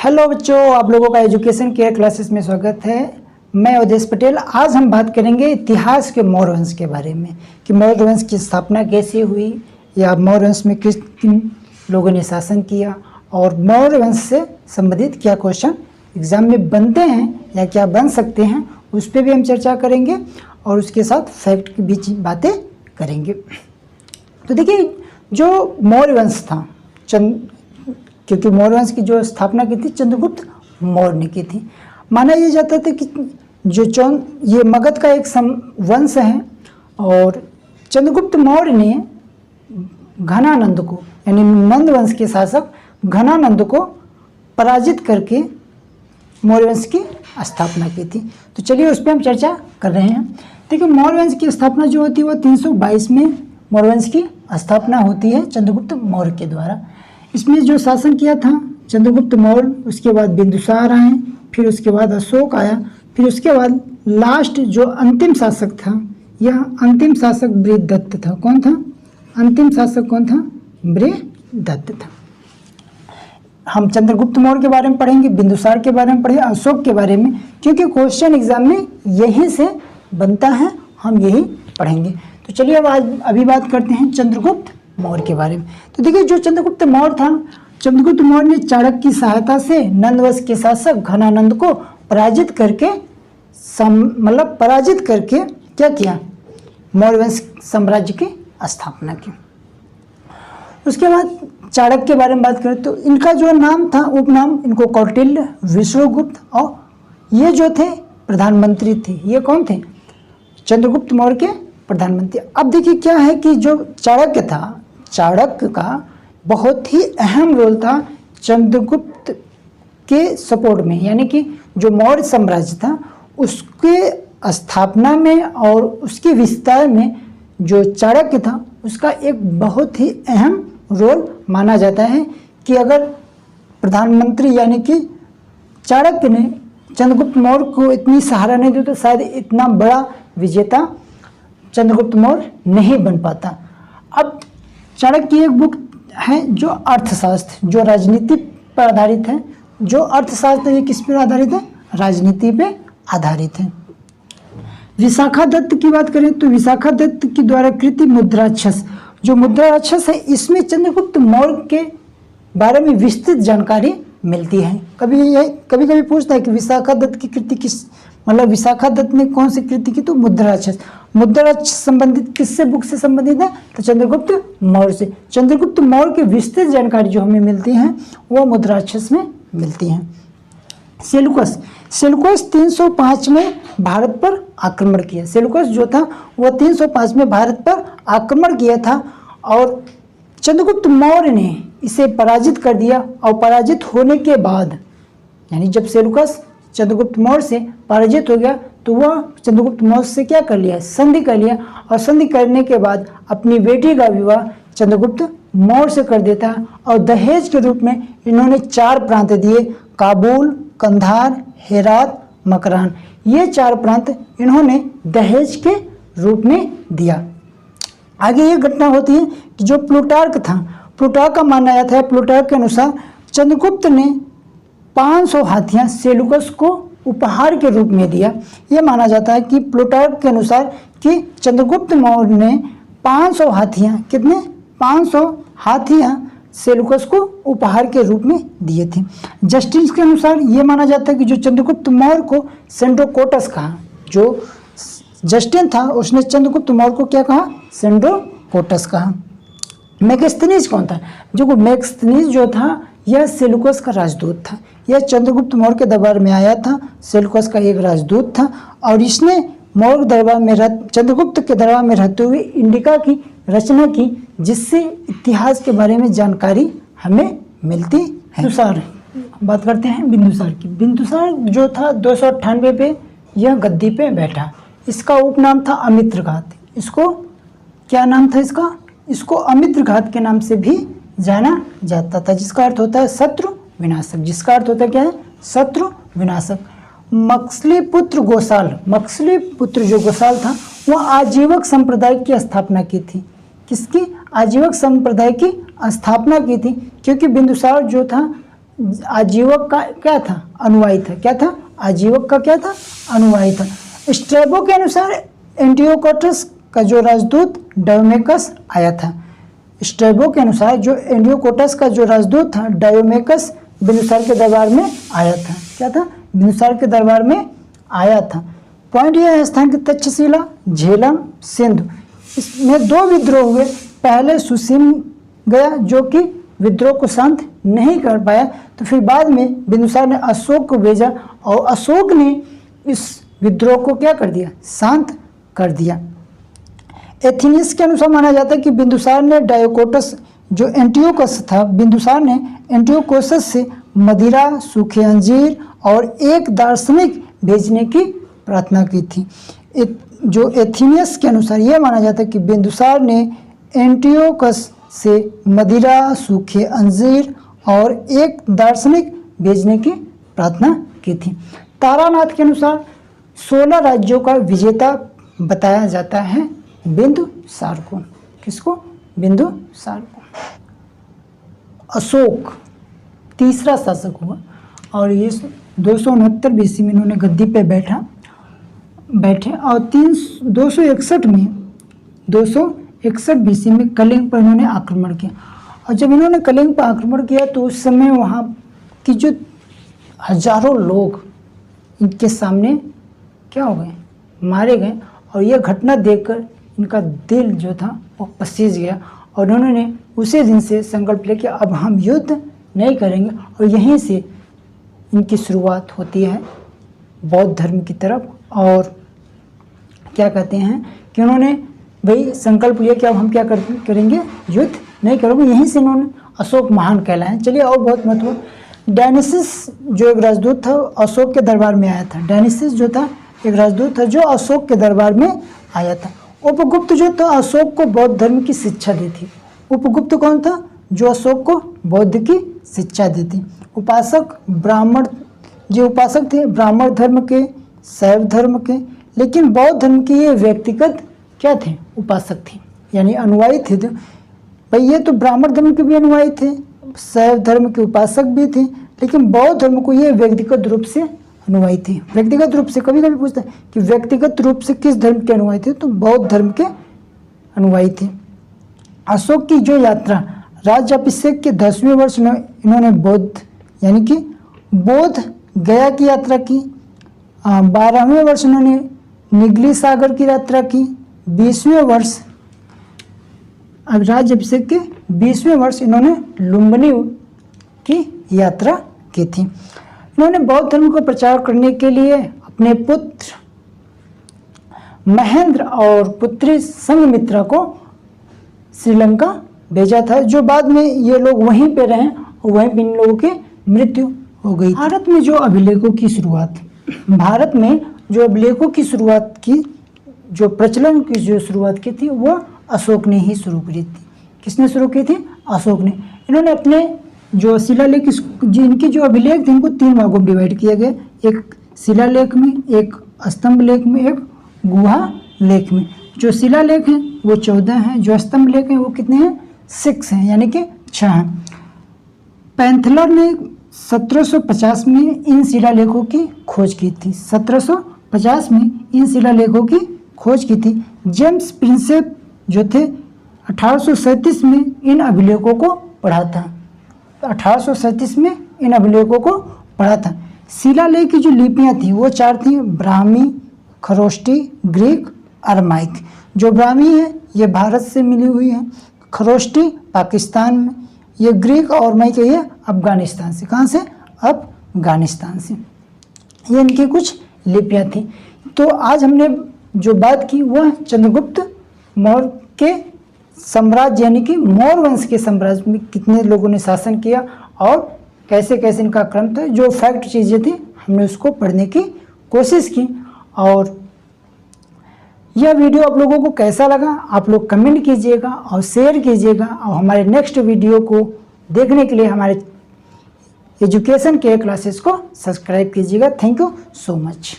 Hello बच्चों, आप लोगों का एजुकेशन केयर क्लासेस में स्वागत है। मैं अवधेश पटेल। आज हम बात करेंगे इतिहास के मौर्य वंश के बारे में कि मौर्य वंश की स्थापना कैसे हुई या मौर्य वंश में किन लोगों ने शासन किया और मौर्य वंश से संबंधित क्या क्वेश्चन एग्जाम में बनते हैं या क्या बन सकते हैं, उस पर भी हम चर्चा करेंगे और उसके साथ फैक्ट की भी बातें करेंगे। तो देखिए, जो मौर्य वंश था, क्योंकि मौर्य वंश की जो स्थापना की थी चंद्रगुप्त मौर्य ने की थी। माना यह जाता था कि ये मगध का एक वंश है और चंद्रगुप्त मौर्य ने घनानंद को, यानी नंद वंश के शासक घनानंद को पराजित करके मौर्य वंश की स्थापना की थी। तो चलिए उस पर हम चर्चा कर रहे हैं। देखिए, मौर्य वंश की स्थापना जो होती है वो 322 में मौर्य वंश की स्थापना होती है चंद्रगुप्त मौर्य के द्वारा। इसमें जो शासन किया था चंद्रगुप्त मौर्य, उसके बाद बिंदुसार आए, फिर उसके बाद अशोक आया, फिर उसके बाद लास्ट जो अंतिम शासक था, यह अंतिम शासक बृहदत्त था। कौन था अंतिम शासक? कौन था? बृहदत्त था। हम चंद्रगुप्त मौर्य के बारे में पढ़ेंगे, बिंदुसार के बारे में पढ़ेंगे, अशोक के बारे में, क्योंकि क्वेश्चन एग्जाम में यहीं से बनता है, हम यही पढ़ेंगे। तो चलिए अब अभी बात करते हैं चंद्रगुप्त मौर्य के बारे में। तो देखिए, जो चंद्रगुप्त मौर्य था, चंद्रगुप्त मौर्य ने चाणक्य की सहायता से नंद वंश के शासक घनानंद को पराजित करके क्या किया? मौर्य वंश साम्राज्य की स्थापना की। उसके बाद चाणक्य के बारे में बात करें तो इनका जो नाम था, उपनाम, इनको कौटिल्य, विष्णुगुप्त, और ये जो थे प्रधानमंत्री थे। ये कौन थे? चंद्रगुप्त मौर्य के प्रधानमंत्री। अब देखिए क्या है कि जो चाणक्य था, चाणक्य का बहुत ही अहम रोल था चंद्रगुप्त के सपोर्ट में, यानी कि जो मौर्य साम्राज्य था उसके स्थापना में और उसके विस्तार में जो चाणक्य था उसका एक बहुत ही अहम रोल माना जाता है कि अगर प्रधानमंत्री यानी कि चाणक्य ने चंद्रगुप्त मौर्य को इतनी सहारा नहीं दी तो शायद इतना बड़ा विजेता चंद्रगुप्त मौर्य नहीं बन पाता। अब चाणक्य की एक बुक है जो अर्थशास्त्र, जो राजनीति पर आधारित है। जो अर्थशास्त्र ये किस पर आधारित है? राजनीति पे आधारित है। विशाखा दत्त की बात करें तो विशाखा दत्त की द्वारा कृत मुद्राक्षस, जो मुद्राक्षस है, इसमें चंद्रगुप्त मौर्य के बारे में विस्तृत जानकारी मिलती है। कभी पूछता है कि विशाखा दत्त की कृति किस, मतलब विशाखा दत्त ने कौन सी कृति की? तो मुद्राक्षस। मुद्राक्षस संबंधित किससे बुक से संबंधित है? तो चंद्रगुप्त मौर्य से। चंद्रगुप्त मौर्य की विस्तृत जानकारी जो हमें मिलती है वो मुद्राक्षस में मिलती है। सेलुकस 305 में भारत पर आक्रमण किया। सेलुकस जो था वो 305 में भारत पर आक्रमण किया था और चंद्रगुप्त मौर्य ने इसे पराजित कर दिया। और पराजित होने के बाद, यानी जब सेलुकस चंद्रगुप्त मौर्य से पराजित हो गया तो वह चंद्रगुप्त मौर्य से क्या कर लिया? संधि कर लिया। और संधि करने के बाद अपनी बेटी का विवाह चंद्रगुप्त मौर्य से कर देता है और दहेज के रूप में इन्होंने 4 प्रांत दिए: काबुल, कंधार, हेरात, मकरान। ये 4 प्रांत इन्होंने दहेज के रूप में दिया। आगे ये घटना होती है कि जो प्लूटार्क था, प्लूटार्क का मानना जाता है, प्लूटार्क के अनुसार चंद्रगुप्त ने 500 हाथियां सेलुकस को उपहार के रूप में दिया। यह माना जाता है कि प्लूटार्क के अनुसार कि चंद्रगुप्त मौर्य ने 500 हाथियां, कितने? 500 हाथियां सेलुकस को उपहार के रूप में दिए थे। जस्टिस के अनुसार यह माना जाता है कि जो चंद्रगुप्त मौर्य को सेंड्रोकोटस कहा, जो जस्टिन था उसने चंद्रगुप्त मौर्य को क्या कहा? सेंड्रोकोटस कहा। मेगस्थनीज कौन था? जो मेगस्थनीज जो था यह सेलुकस का राजदूत था। यह चंद्रगुप्त मौर्य के दरबार में आया था, सेलुकस का एक राजदूत था और इसने मौर्य दरबार में चंद्रगुप्त के दरबार में रहते हुए इंडिका की रचना की, जिससे इतिहास के बारे में जानकारी हमें मिलती है। बिंदुसार, बात करते हैं बिंदुसार की। बिंदुसार जो था 298 पे यह गद्दी पे बैठा। इसका उपनाम था अमित्रघात। इसको क्या नाम था इसका? इसको अमित्रघात के नाम से भी जाना जाता था, जिसका अर्थ होता है शत्रु विनाशक। जिसका अर्थ होता है क्या है? शत्रु विनाशक। मक्सली पुत्र गोसाल, मक्सली पुत्र जो गोसाल था वह आजीवक संप्रदाय की स्थापना की थी। किसकी? आजीवक संप्रदाय की स्थापना की थी, क्योंकि बिंदुसार जो था आजीवक का क्या था, अनुयायी था। क्या था, आजीवक का क्या था, अनुयायी था। स्ट्रैबो के अनुसार एंटियोकोटस का जो राजदूत डायोमेकस आया था। स्ट्रैबो के अनुसार जो एंटियोकोटस का जो राजदूत था डायोमेकस बिंदुसार के दरबार में आया था। क्या था, बिंदुसार के दरबार में आया था। पॉइंट यह है स्थान की तक्षशिला, झेलम, सिंधु, इसमें 2 विद्रोह हुए। पहले सुसीम गया जो कि विद्रोह को शांत नहीं कर पाया, तो फिर बाद में बिंदुसार ने अशोक को भेजा और अशोक ने इस विद्रोह को क्या कर दिया, शांत कर दिया। एथेनियस के अनुसार माना जाता है कि बिंदुसार ने डायोकोटस जो एंटियोकस था, बिंदुसार ने एंटियोकोसस से मदिरा, सूखे अंजीर और एक दार्शनिक भेजने की प्रार्थना की थी। जो एथेनियस के अनुसार यह माना जाता है कि बिंदुसार ने एंटियोकस से मदिरा, सूखे अंजीर और एक दार्शनिक भेजने की प्रार्थना की थी। तारानाथ के अनुसार 16 राज्यों का विजेता बताया जाता है बिंदुसार को। किसको, बिंदुसार को। अशोक तीसरा शासक हुआ और ये 269 BC में इन्होंने गद्दी पे बैठे और 261 BC में कलिंग पर इन्होंने आक्रमण किया। और जब इन्होंने कलिंग पर आक्रमण किया तो उस समय वहाँ की जो हजारों लोग इनके सामने क्या हो गए, मारे गए। और यह घटना देखकर इनका दिल जो था वो पसीज गया और उन्होंने उसी दिन से संकल्प लिया कि अब हम युद्ध नहीं करेंगे। और यहीं से इनकी शुरुआत होती है बौद्ध धर्म की तरफ। और क्या कहते हैं कि उन्होंने भाई संकल्प लिया कि अब हम क्या करेंगे, युद्ध नहीं करेंगे। यहीं से इन्होंने अशोक महान कहलाए। चलिए और बहुत महत्वपूर्ण, डायनिसिस जो एक राजदूत था अशोक के दरबार में आया था। डायनिसिस जो था एक राजदूत था जो अशोक के दरबार में आया था। उपगुप्त जो था अशोक को बौद्ध धर्म की शिक्षा दी थी। उपगुप्त कौन था, जो अशोक को बौद्ध की शिक्षा दी थी। उपासक ब्राह्मण, जो उपासक थे ब्राह्मण धर्म के, शैव धर्म के, लेकिन बौद्ध धर्म के ये व्यक्तिगत क्या थे, उपासक थे, यानी अनुयायी थे। तो भाई ये तो ब्राह्मण धर्म के भी अनुयायी थे, शैव धर्म के उपासक भी थे, लेकिन बौद्ध धर्म को ये व्यक्तिगत रूप से अनुयायी थे। व्यक्तिगत रूप से कभी कभी पूछता है कि व्यक्तिगत रूप से किस धर्म के अनुयायी थे, तो बौद्ध धर्म के अनुयायी थे। अशोक की जो यात्रा, राज्याभिषेक के 10वें वर्ष में इन्होंने बौद्ध यानी कि बोध गया की यात्रा की। 12वें वर्ष इन्होंने निगली सागर की यात्रा की। 20वें वर्ष, अब राज्याभिषेक के 20वें वर्ष इन्होंने लुम्बिनी की यात्रा की थी। इन्होंने बौद्ध धर्म को प्रचार करने के लिए अपने पुत्र महेंद्र और पुत्री संघमित्रा को श्रीलंका भेजा था, जो बाद में ये लोग वहीं पे रहे और वहीं पे इन लोगों की मृत्यु हो गई। भारत में जो अभिलेखों की शुरुआत की, जो प्रचलन की जो शुरुआत की थी वो अशोक ने ही शुरू की थी। किसने शुरू की थी, अशोक ने। इन्होंने अपने जो शिलालेख, जिनकी जो अभिलेख थे इनको 3 भागों में डिवाइड किया गया, एक शिलालेख में, एक स्तंभ लेख में, एक गुहा लेख में। जो शिलालेख हैं वो 14 हैं, जो स्तंभ लेख हैं वो कितने हैं, 6 हैं, यानी कि 6 हैं। पैंथलर ने 1750 में इन शिलालेखों की खोज की थी। 1750 में इन शिलालेखों की खोज की थी। जेम्स प्रिंसेप जो थे 1837 में इन अभिलेखों को पढ़ा था। 1837 में इन अभिलेखों को पढ़ा था। शिलालेख की जो लिपियां थी वो 4 थी, ब्राह्मी, खरोष्टी, ग्रीक, अरमाइक। जो ब्राह्मी है ये भारत से मिली हुई है, खरोष्टी पाकिस्तान में, ये ग्रीक और अरमाइक ये अफगानिस्तान से। कहाँ से, अफगानिस्तान से। ये इनकी कुछ लिपियां थी। तो आज हमने जो बात की वह चंद्रगुप्त मौर्य के साम्राज्य यानी कि मौर्य वंश के साम्राज्य में कितने लोगों ने शासन किया और कैसे कैसे इनका क्रम था, जो फैक्ट चीज़ें थी हमने उसको पढ़ने की कोशिश की। और यह वीडियो आप लोगों को कैसा लगा आप लोग कमेंट कीजिएगा और शेयर कीजिएगा। और हमारे नेक्स्ट वीडियो को देखने के लिए हमारे एजुकेशन के क्लासेस को सब्सक्राइब कीजिएगा। Thank you so much.